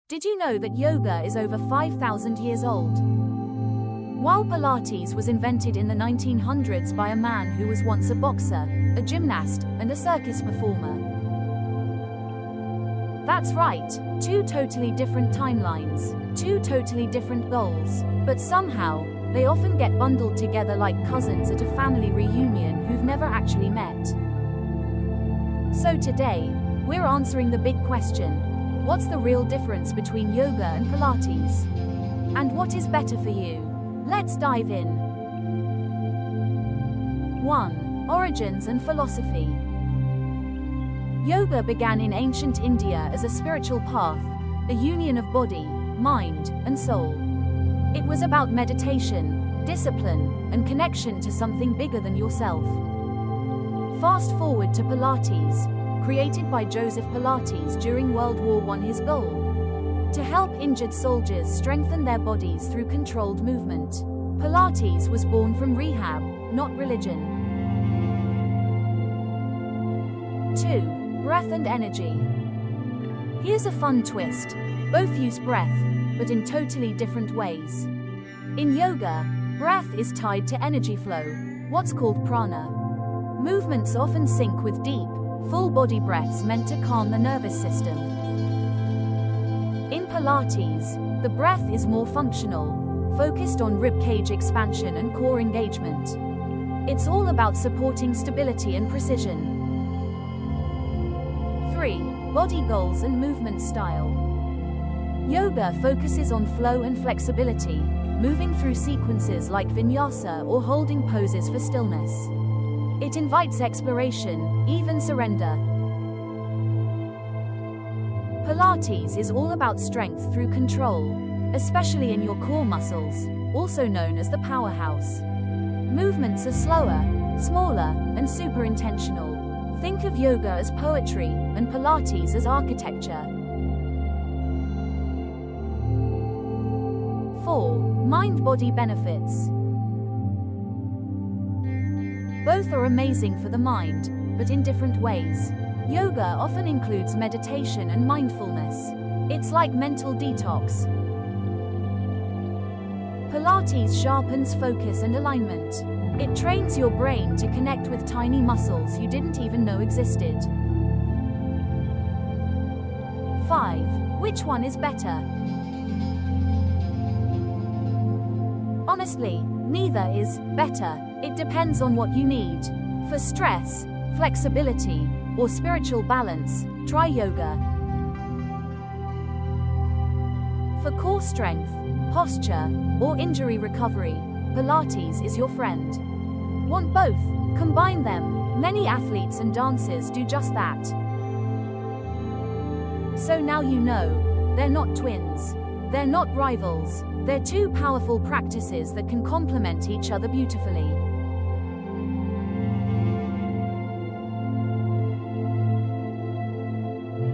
Did you know that yoga is over 5,000 years old? While Pilates was invented in the 1900s by a man who was once a boxer, a gymnast, and a circus performer. That's right, two totally different timelines, two totally different goals, but somehow, they often get bundled together like cousins at a family reunion who've never actually met. So today, we're answering the big question: what's the real difference between yoga and Pilates? And what is better for you? Let's dive in. 1. Origins and philosophy. Yoga began in ancient India as a spiritual path, a union of body, mind, and soul. It was about meditation, discipline, and connection to something bigger than yourself. Fast forward to Pilates, created by Joseph Pilates during World War I. His goal: to help injured soldiers strengthen their bodies through controlled movement. Pilates was born from rehab, not religion. 2. Breath and energy. Here's a fun twist. Both use breath, but in totally different ways. In yoga, breath is tied to energy flow, what's called prana. Movements often sync with deep, full-body breaths meant to calm the nervous system. In Pilates, the breath is more functional, focused on ribcage expansion and core engagement. It's all about supporting stability and precision. 3. Body goals and movement style. Yoga focuses on flow and flexibility, moving through sequences like vinyasa or holding poses for stillness. It invites exploration, even surrender. Pilates is all about strength through control, especially in your core muscles, also known as the powerhouse. Movements are slower, smaller, and super intentional. Think of yoga as poetry, and Pilates as architecture. 4. Mind-body benefits. Both are amazing for the mind, but in different ways. Yoga often includes meditation and mindfulness. It's like mental detox. Pilates sharpens focus and alignment. It trains your brain to connect with tiny muscles you didn't even know existed. 5. Which one is better? Honestly, neither is better. It depends on what you need. For stress, flexibility, or spiritual balance, try yoga. For core strength, posture, or injury recovery, Pilates is your friend. Want both? Combine them. Many athletes and dancers do just that. So now you know, they're not twins. They're not rivals. They're two powerful practices that can complement each other beautifully.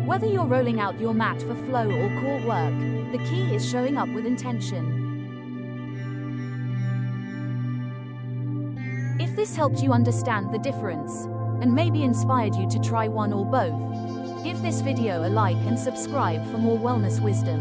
Whether you're rolling out your mat for flow or core work, the key is showing up with intention. If this helped you understand the difference, and maybe inspired you to try one or both, give this video a like and subscribe for more wellness wisdom.